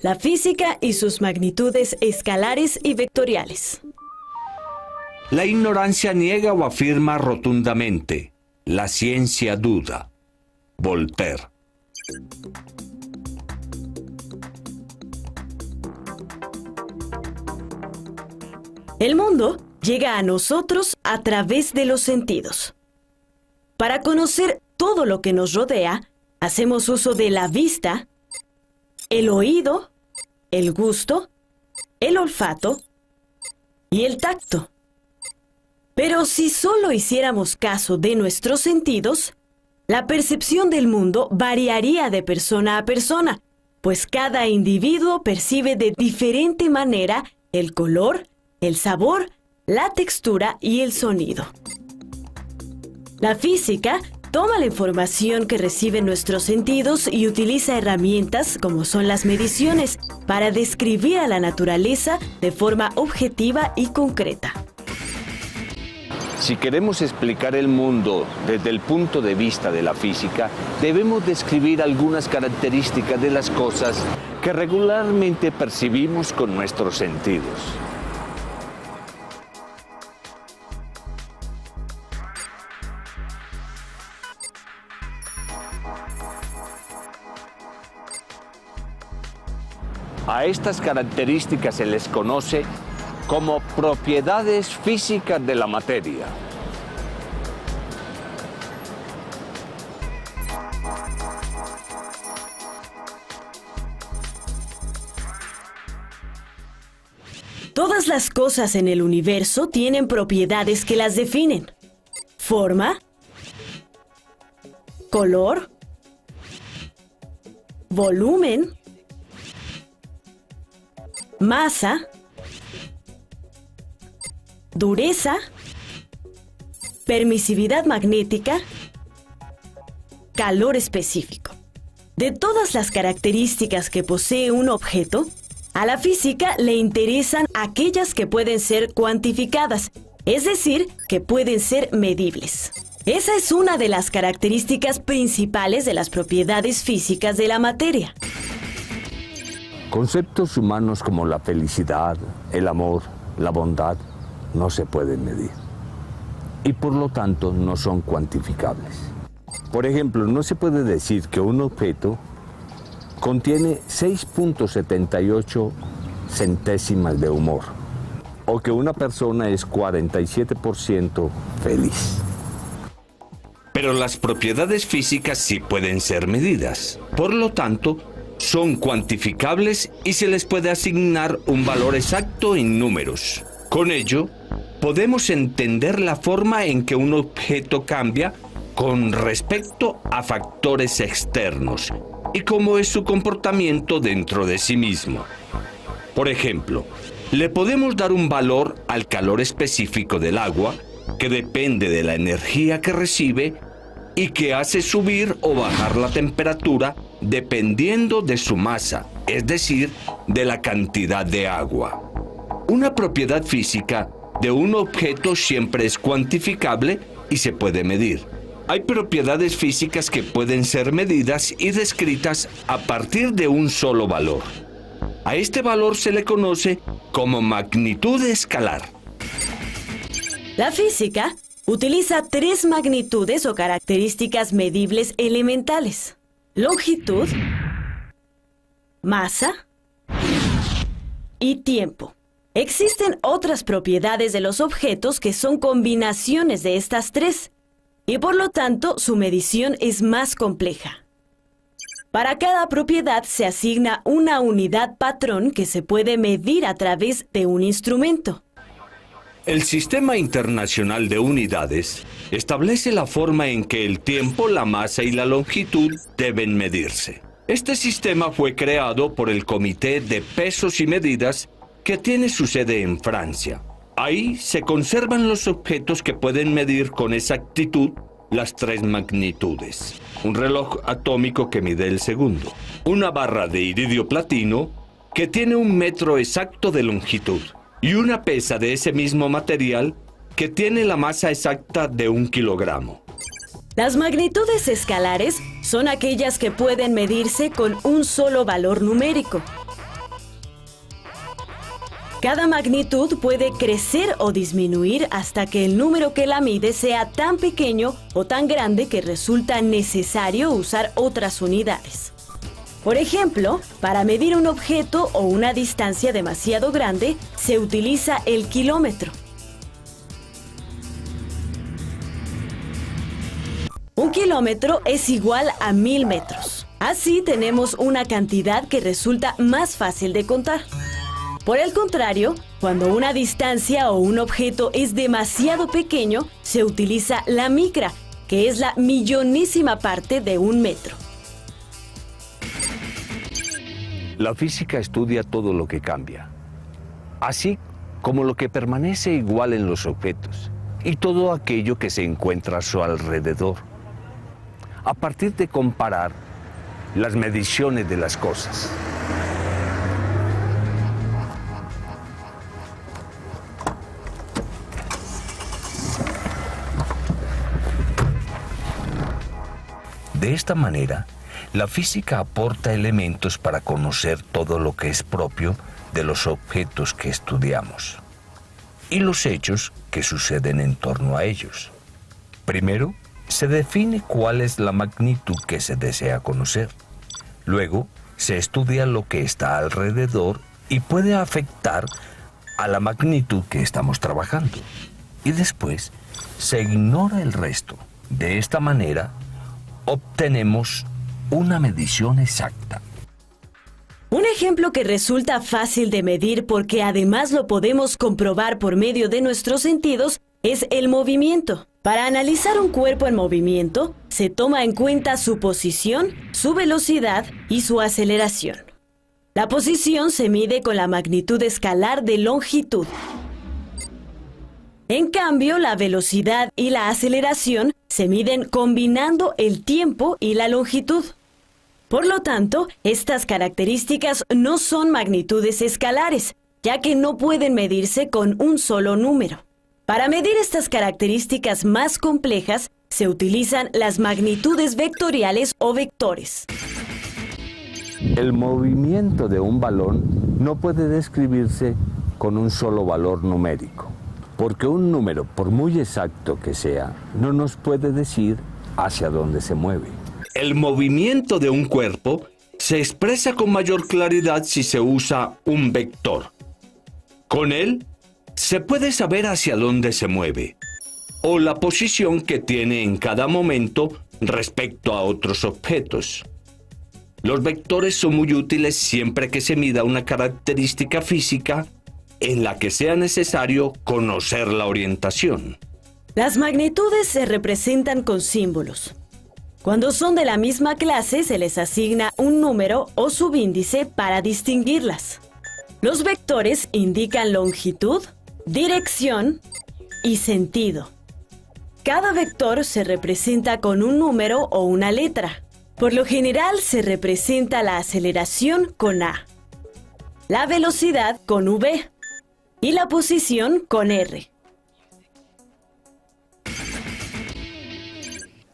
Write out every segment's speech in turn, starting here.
La física y sus magnitudes escalares y vectoriales. La ignorancia niega o afirma rotundamente. La ciencia duda. Voltaire. El mundo llega a nosotros a través de los sentidos. Para conocer todo lo que nos rodea, hacemos uso de la vista, el oído, el gusto, el olfato y el tacto. Pero si solo hiciéramos caso de nuestros sentidos, la percepción del mundo variaría de persona a persona, pues cada individuo percibe de diferente manera el color, el sabor, la textura y el sonido. La física toma la información que reciben nuestros sentidos y utiliza herramientas como son las mediciones para describir a la naturaleza de forma objetiva y concreta. Si queremos explicar el mundo desde el punto de vista de la física, debemos describir algunas características de las cosas que regularmente percibimos con nuestros sentidos. A estas características se les conoce como propiedades físicas de la materia. Todas las cosas en el universo tienen propiedades que las definen. Forma, color, volumen, masa, dureza, permisividad magnética, calor específico. De todas las características que posee un objeto, a la física le interesan aquellas que pueden ser cuantificadas, es decir, que pueden ser medibles. Esa es una de las características principales de las propiedades físicas de la materia. Conceptos humanos como la felicidad, el amor, la bondad, no se pueden medir y por lo tanto no son cuantificables. Por ejemplo, no se puede decir que un objeto contiene 6.78 centésimas de humor o que una persona es 47% feliz. Pero las propiedades físicas sí pueden ser medidas. Por lo tanto, son cuantificables y se les puede asignar un valor exacto en números. Con ello, podemos entender la forma en que un objeto cambia con respecto a factores externos y cómo es su comportamiento dentro de sí mismo. Por ejemplo, le podemos dar un valor al calor específico del agua, que depende de la energía que recibe y que hace subir o bajar la temperatura dependiendo de su masa, es decir, de la cantidad de agua. Una propiedad física de un objeto siempre es cuantificable y se puede medir. Hay propiedades físicas que pueden ser medidas y descritas a partir de un solo valor. A este valor se le conoce como magnitud escalar. La física utiliza tres magnitudes o características medibles elementales: longitud, masa y tiempo. Existen otras propiedades de los objetos que son combinaciones de estas tres, y por lo tanto su medición es más compleja. Para cada propiedad se asigna una unidad patrón que se puede medir a través de un instrumento. El Sistema Internacional de Unidades establece la forma en que el tiempo, la masa y la longitud deben medirse. Este sistema fue creado por el Comité de Pesos y Medidas, que tiene su sede en Francia. Ahí se conservan los objetos que pueden medir con exactitud las tres magnitudes. Un reloj atómico que mide el segundo. Una barra de iridio platino que tiene 1 metro exacto de longitud. Y una pesa de ese mismo material que tiene la masa exacta de 1 kilogramo. Las magnitudes escalares son aquellas que pueden medirse con un solo valor numérico. Cada magnitud puede crecer o disminuir hasta que el número que la mide sea tan pequeño o tan grande que resulta necesario usar otras unidades. Por ejemplo, para medir un objeto o una distancia demasiado grande, se utiliza el kilómetro. Un kilómetro es igual a 1000 metros. Así tenemos una cantidad que resulta más fácil de contar. Por el contrario, cuando una distancia o un objeto es demasiado pequeño, se utiliza la micra, que es la millonísima parte de un metro. La física estudia todo lo que cambia, así como lo que permanece igual en los objetos y todo aquello que se encuentra a su alrededor, a partir de comparar las mediciones de las cosas. De esta manera, la física aporta elementos para conocer todo lo que es propio de los objetos que estudiamos y los hechos que suceden en torno a ellos. Primero, se define cuál es la magnitud que se desea conocer. Luego, se estudia lo que está alrededor y puede afectar a la magnitud que estamos trabajando. Y después, se ignora el resto. De esta manera, obtenemos una medición exacta. Un ejemplo que resulta fácil de medir porque además lo podemos comprobar por medio de nuestros sentidos es el movimiento. Para analizar un cuerpo en movimiento, se toma en cuenta su posición, su velocidad y su aceleración. La posición se mide con la magnitud escalar de longitud. En cambio, la velocidad y la aceleración se miden combinando el tiempo y la longitud. Por lo tanto, estas características no son magnitudes escalares, ya que no pueden medirse con un solo número. Para medir estas características más complejas, se utilizan las magnitudes vectoriales o vectores. El movimiento de un balón no puede describirse con un solo valor numérico, porque un número, por muy exacto que sea, no nos puede decir hacia dónde se mueve. El movimiento de un cuerpo se expresa con mayor claridad si se usa un vector. Con él, se puede saber hacia dónde se mueve, o la posición que tiene en cada momento respecto a otros objetos. Los vectores son muy útiles siempre que se mida una característica física en la que sea necesario conocer la orientación. Las magnitudes se representan con símbolos. Cuando son de la misma clase, se les asigna un número o subíndice para distinguirlas. Los vectores indican longitud, dirección y sentido. Cada vector se representa con un número o una letra. Por lo general se representa la aceleración con A, la velocidad con V y la posición con R.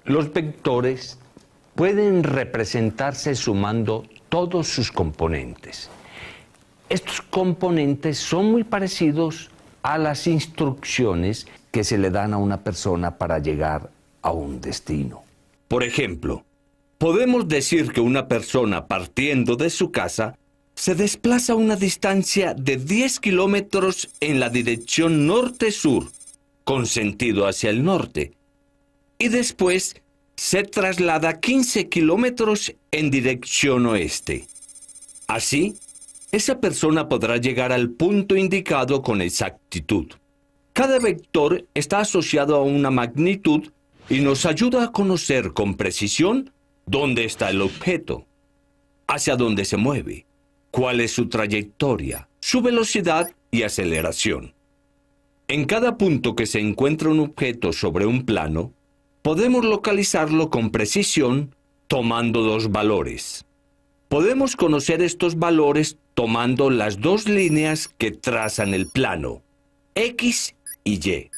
Los vectores pueden representarse sumando todos sus componentes. Estos componentes son muy parecidos a las instrucciones que se le dan a una persona para llegar a un destino. Por ejemplo, podemos decir que una persona partiendo de su casa se desplaza a una distancia de 10 kilómetros en la dirección norte-sur, con sentido hacia el norte, y después se traslada 15 kilómetros en dirección oeste. Así, esa persona podrá llegar al punto indicado con exactitud. Cada vector está asociado a una magnitud y nos ayuda a conocer con precisión dónde está el objeto, hacia dónde se mueve, cuál es su trayectoria, su velocidad y aceleración. En cada punto que se encuentra un objeto sobre un plano, podemos localizarlo con precisión tomando dos valores. Podemos conocer estos valores tomando las dos líneas que trazan el plano, X y Y.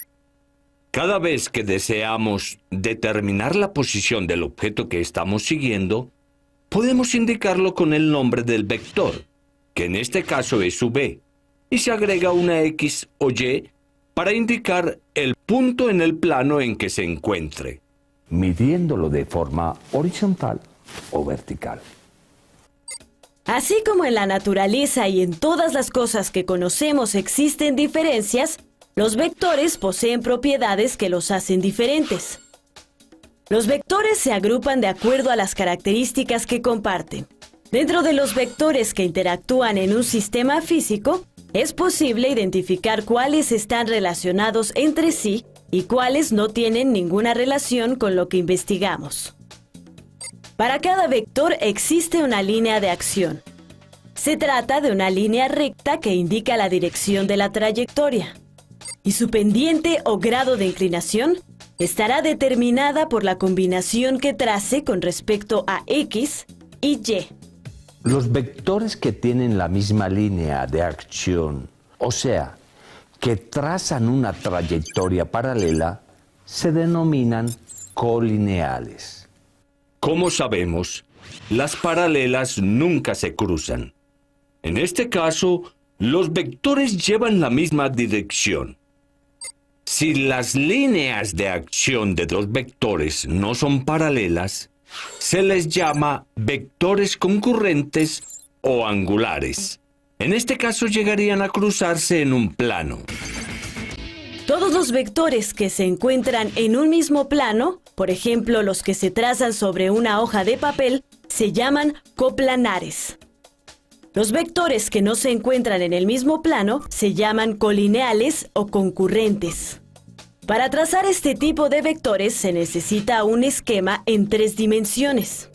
Cada vez que deseamos determinar la posición del objeto que estamos siguiendo, podemos indicarlo con el nombre del vector, que en este caso es V, y se agrega una X o Y para indicar el punto en el plano en que se encuentre, midiéndolo de forma horizontal o vertical. Así como en la naturaleza y en todas las cosas que conocemos existen diferencias, los vectores poseen propiedades que los hacen diferentes. Los vectores se agrupan de acuerdo a las características que comparten. Dentro de los vectores que interactúan en un sistema físico, es posible identificar cuáles están relacionados entre sí y cuáles no tienen ninguna relación con lo que investigamos. Para cada vector existe una línea de acción. Se trata de una línea recta que indica la dirección de la trayectoria, y su pendiente o grado de inclinación estará determinada por la combinación que trace con respecto a X y Y. Los vectores que tienen la misma línea de acción, o sea, que trazan una trayectoria paralela, se denominan colineales. Como sabemos, las paralelas nunca se cruzan. En este caso, los vectores llevan la misma dirección. Si las líneas de acción de dos vectores no son paralelas, se les llama vectores concurrentes o angulares. En este caso llegarían a cruzarse en un plano. Todos los vectores que se encuentran en un mismo plano, por ejemplo los que se trazan sobre una hoja de papel, se llaman coplanares. Los vectores que no se encuentran en el mismo plano se llaman colineales o concurrentes. Para trazar este tipo de vectores se necesita un esquema en 3 dimensiones.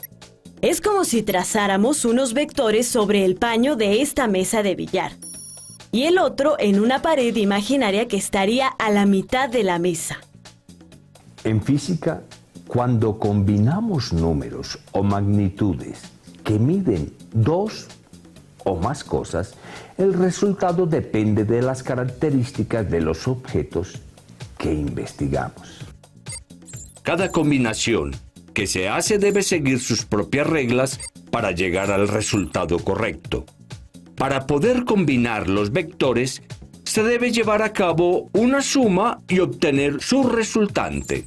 Es como si trazáramos unos vectores sobre el paño de esta mesa de billar y el otro en una pared imaginaria que estaría a la mitad de la mesa. En física, cuando combinamos números o magnitudes que miden 2 o más cosas, el resultado depende de las características de los objetos que investigamos. Cada combinación que se hace debe seguir sus propias reglas para llegar al resultado correcto. Para poder combinar los vectores, se debe llevar a cabo una suma y obtener su resultante.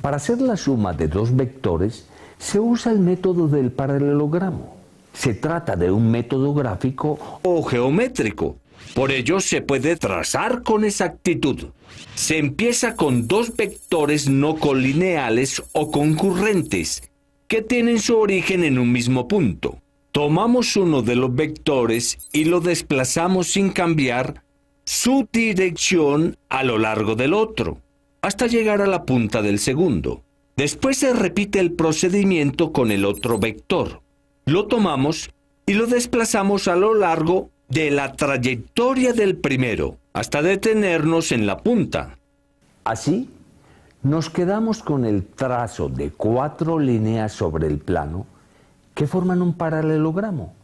Para hacer la suma de dos vectores, se usa el método del paralelogramo. Se trata de un método gráfico O geométrico. Por ello se puede trazar con exactitud. Se empieza con dos vectores no colineales o concurrentes que tienen su origen en un mismo punto. Tomamos uno de los vectores y lo desplazamos sin cambiar su dirección a lo largo del otro, hasta llegar a la punta del segundo. Después se repite el procedimiento con el otro vector. Lo tomamos y lo desplazamos a lo largo de la trayectoria del primero, hasta detenernos en la punta. Así, nos quedamos con el trazo de 4 líneas sobre el plano que forman un paralelogramo,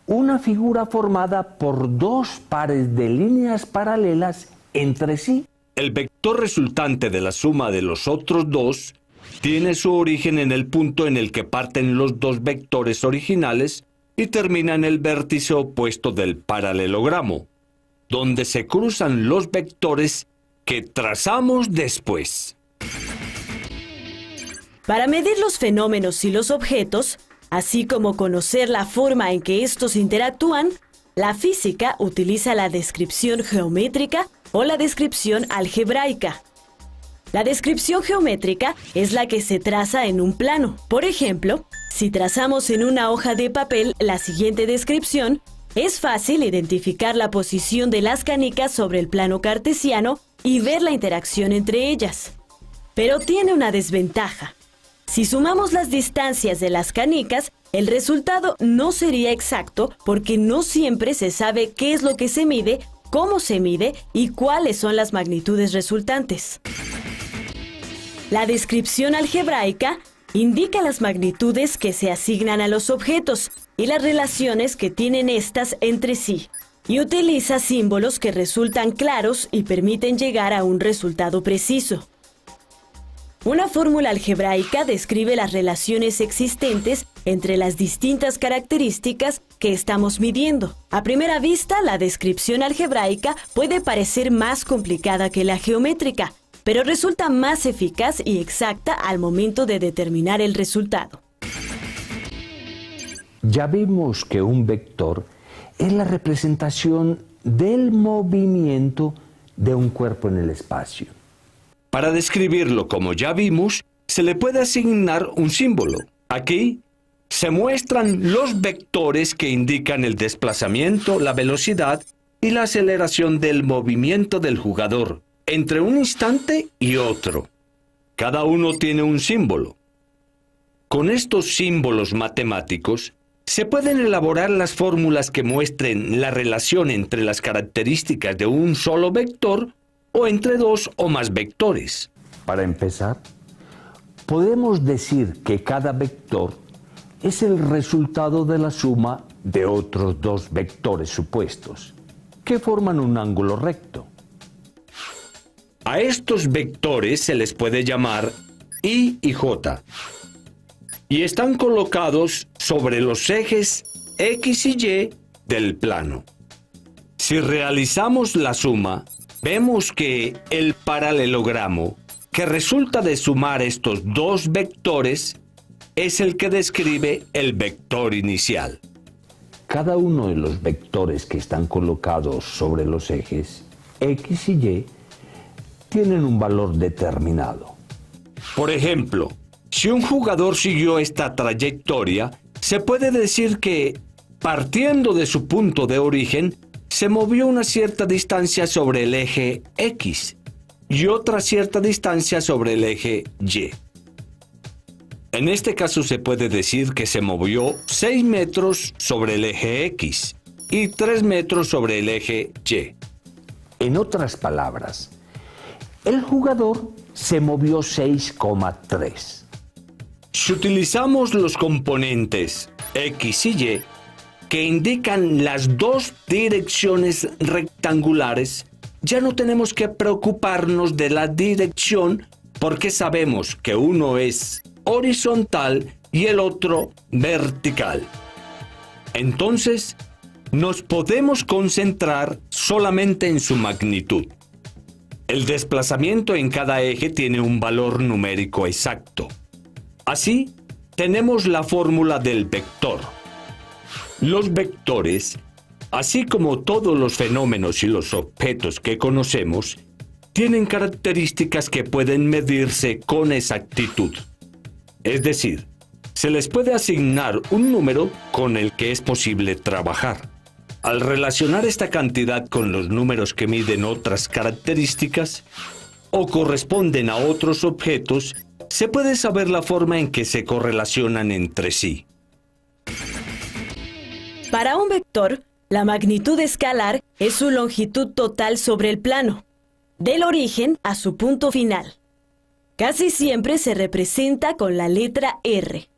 una figura formada por 2 pares de líneas paralelas entre sí. El vector resultante de la suma de los otros dos tiene su origen en el punto en el que parten los dos vectores originales y termina en el vértice opuesto del paralelogramo, donde se cruzan los vectores que trazamos después. Para medir los fenómenos y los objetos, así como conocer la forma en que estos interactúan, la física utiliza la descripción geométrica o la descripción algebraica. La descripción geométrica es la que se traza en un plano. Por ejemplo, si trazamos en una hoja de papel la siguiente descripción, es fácil identificar la posición de las canicas sobre el plano cartesiano y ver la interacción entre ellas. Pero tiene una desventaja. Si sumamos las distancias de las canicas, el resultado no sería exacto porque no siempre se sabe qué es lo que se mide, cómo se mide y cuáles son las magnitudes resultantes. La descripción algebraica indica las magnitudes que se asignan a los objetos y las relaciones que tienen éstas entre sí, y utiliza símbolos que resultan claros y permiten llegar a un resultado preciso. Una fórmula algebraica describe las relaciones existentes entre las distintas características que estamos midiendo. A primera vista, la descripción algebraica puede parecer más complicada que la geométrica, pero resulta más eficaz y exacta al momento de determinar el resultado. Ya vimos que un vector es la representación del movimiento de un cuerpo en el espacio. Para describirlo, como ya vimos, se le puede asignar un símbolo. Aquí se muestran los vectores que indican el desplazamiento, la velocidad y la aceleración del movimiento del jugador entre un instante y otro. Cada uno tiene un símbolo. Con estos símbolos matemáticos, se pueden elaborar las fórmulas que muestren la relación entre las características de un solo vector o entre dos o más vectores. Para empezar, podemos decir que cada vector es el resultado de la suma de otros dos vectores supuestos, que forman un ángulo recto. A estos vectores se les puede llamar I y J, y están colocados sobre los ejes X y Y del plano. Si realizamos la suma, vemos que el paralelogramo que resulta de sumar estos dos vectores es el que describe el vector inicial. Cada uno de los vectores que están colocados sobre los ejes X y Y tienen un valor determinado. Por ejemplo, si un jugador siguió esta trayectoria, se puede decir que, partiendo de su punto de origen, se movió una cierta distancia sobre el eje X y otra cierta distancia sobre el eje Y. En este caso se puede decir que se movió 6 metros sobre el eje X y 3 metros sobre el eje Y. En otras palabras, el jugador se movió 6,3. Si utilizamos los componentes X y Y, que indican las dos direcciones rectangulares, ya no tenemos que preocuparnos de la dirección porque sabemos que uno es horizontal y el otro vertical. Entonces, nos podemos concentrar solamente en su magnitud. El desplazamiento en cada eje tiene un valor numérico exacto. Así, tenemos la fórmula del vector. Los vectores, así como todos los fenómenos y los objetos que conocemos, tienen características que pueden medirse con exactitud. Es decir, se les puede asignar un número con el que es posible trabajar. Al relacionar esta cantidad con los números que miden otras características o corresponden a otros objetos, se puede saber la forma en que se correlacionan entre sí. Para un vector, la magnitud escalar es su longitud total sobre el plano, del origen a su punto final. Casi siempre se representa con la letra R.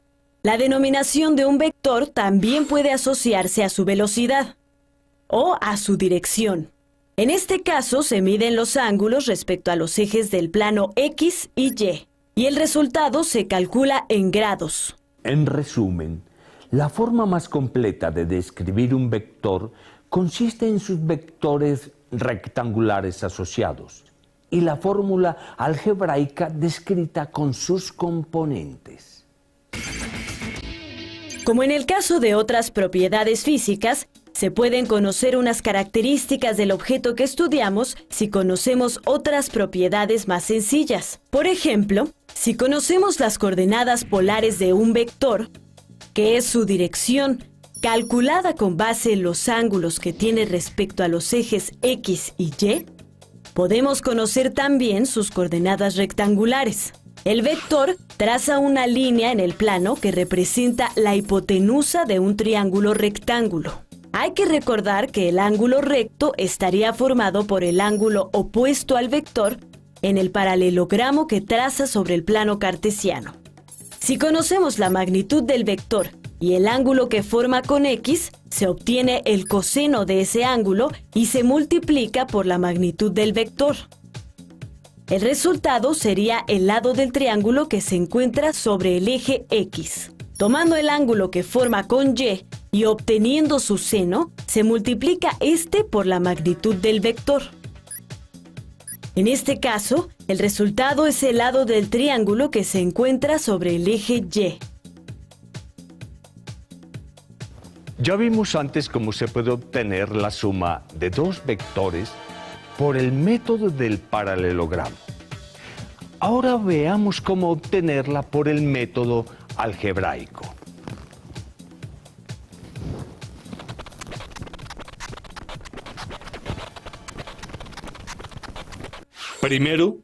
La denominación de un vector también puede asociarse a su velocidad o a su dirección. En este caso se miden los ángulos respecto a los ejes del plano X y Y, y el resultado se calcula en grados. En resumen, la forma más completa de describir un vector consiste en sus vectores rectangulares asociados y la fórmula algebraica descrita con sus componentes. Como en el caso de otras propiedades físicas, se pueden conocer unas características del objeto que estudiamos si conocemos otras propiedades más sencillas. Por ejemplo, si conocemos las coordenadas polares de un vector, que es su dirección, calculada con base en los ángulos que tiene respecto a los ejes X y Y, podemos conocer también sus coordenadas rectangulares. El vector traza una línea en el plano que representa la hipotenusa de un triángulo rectángulo. Hay que recordar que el ángulo recto estaría formado por el ángulo opuesto al vector en el paralelogramo que traza sobre el plano cartesiano. Si conocemos la magnitud del vector y el ángulo que forma con X, se obtiene el coseno de ese ángulo y se multiplica por la magnitud del vector. El resultado sería el lado del triángulo que se encuentra sobre el eje X. Tomando el ángulo que forma con y obteniendo su seno, se multiplica este por la magnitud del vector. En este caso, el resultado es el lado del triángulo que se encuentra sobre el eje Y. Ya vimos antes cómo se puede obtener la suma de dos vectores por el método del paralelogramo. Ahora veamos cómo obtenerla por el método algebraico. Primero,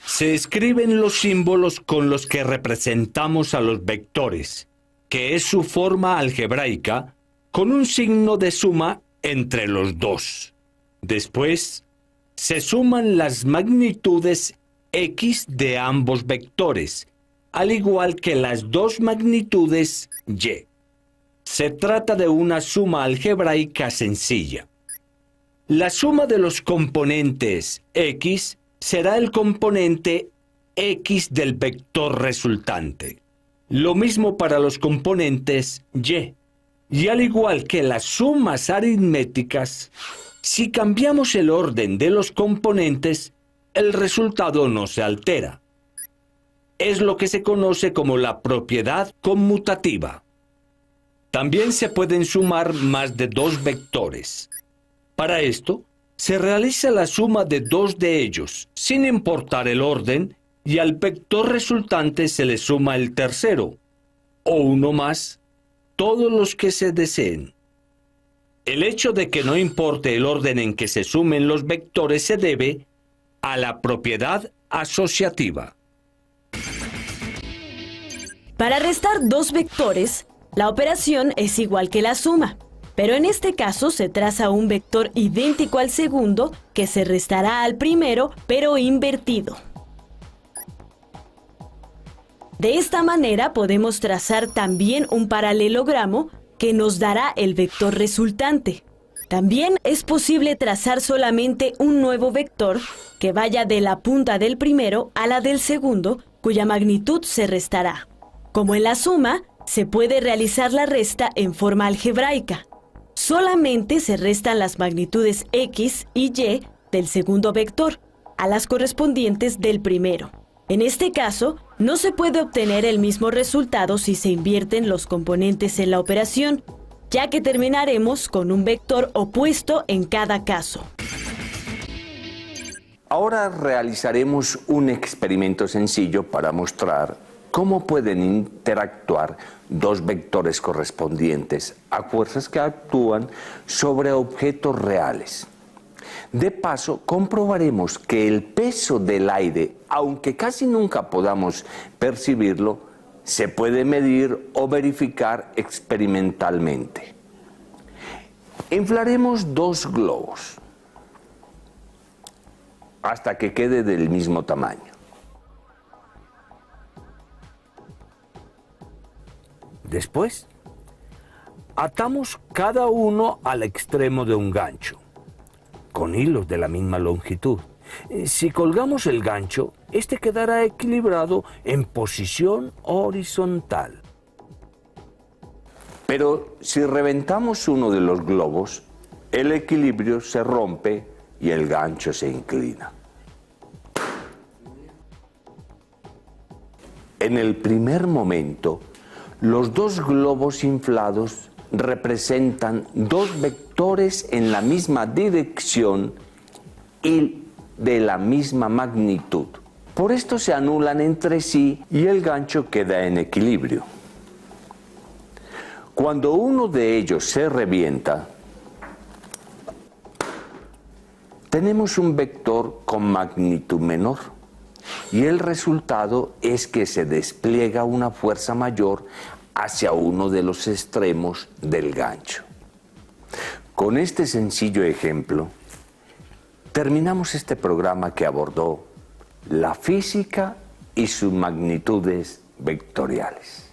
se escriben los símbolos con los que representamos a los vectores, que es su forma algebraica, con un signo de suma entre los dos. Después, se suman las magnitudes x de ambos vectores, al igual que las dos magnitudes y. Se trata de una suma algebraica sencilla. La suma de los componentes x será el componente x del vector resultante. Lo mismo para los componentes y. Y al igual que las sumas aritméticas, si cambiamos el orden de los componentes, el resultado no se altera. Es lo que se conoce como la propiedad conmutativa. También se pueden sumar más de dos vectores. Para esto, se realiza la suma de dos de ellos, sin importar el orden, y al vector resultante se le suma el tercero, o uno más, todos los que se deseen. El hecho de que no importe el orden en que se sumen los vectores se debe a la propiedad asociativa. Para restar dos vectores, la operación es igual que la suma, pero en este caso se traza un vector idéntico al segundo que se restará al primero, pero invertido. De esta manera podemos trazar también un paralelogramo que nos dará el vector resultante. También es posible trazar solamente un nuevo vector que vaya de la punta del primero a la del segundo, cuya magnitud se restará. Como en la suma, se puede realizar la resta en forma algebraica. Solamente se restan las magnitudes x y y del segundo vector a las correspondientes del primero. En este caso, no se puede obtener el mismo resultado si se invierten los componentes en la operación, ya que terminaremos con un vector opuesto en cada caso. Ahora realizaremos un experimento sencillo para mostrar cómo pueden interactuar dos vectores correspondientes a fuerzas que actúan sobre objetos reales. De paso, comprobaremos que el peso del aire, aunque casi nunca podamos percibirlo, se puede medir o verificar experimentalmente. Inflaremos dos globos hasta que quede del mismo tamaño. Después, atamos cada uno al extremo de un gancho, con hilos de la misma longitud. Si colgamos el gancho, este quedará equilibrado en posición horizontal. Pero si reventamos uno de los globos, el equilibrio se rompe y el gancho se inclina. En el primer momento, los dos globos inflados representan dos vectores en la misma dirección y de la misma magnitud. Por esto se anulan entre sí y el gancho queda en equilibrio. Cuando uno de ellos se revienta, tenemos un vector con magnitud menor y el resultado es que se despliega una fuerza mayor hacia uno de los extremos del gancho. Con este sencillo ejemplo, terminamos este programa que abordó la física y sus magnitudes vectoriales.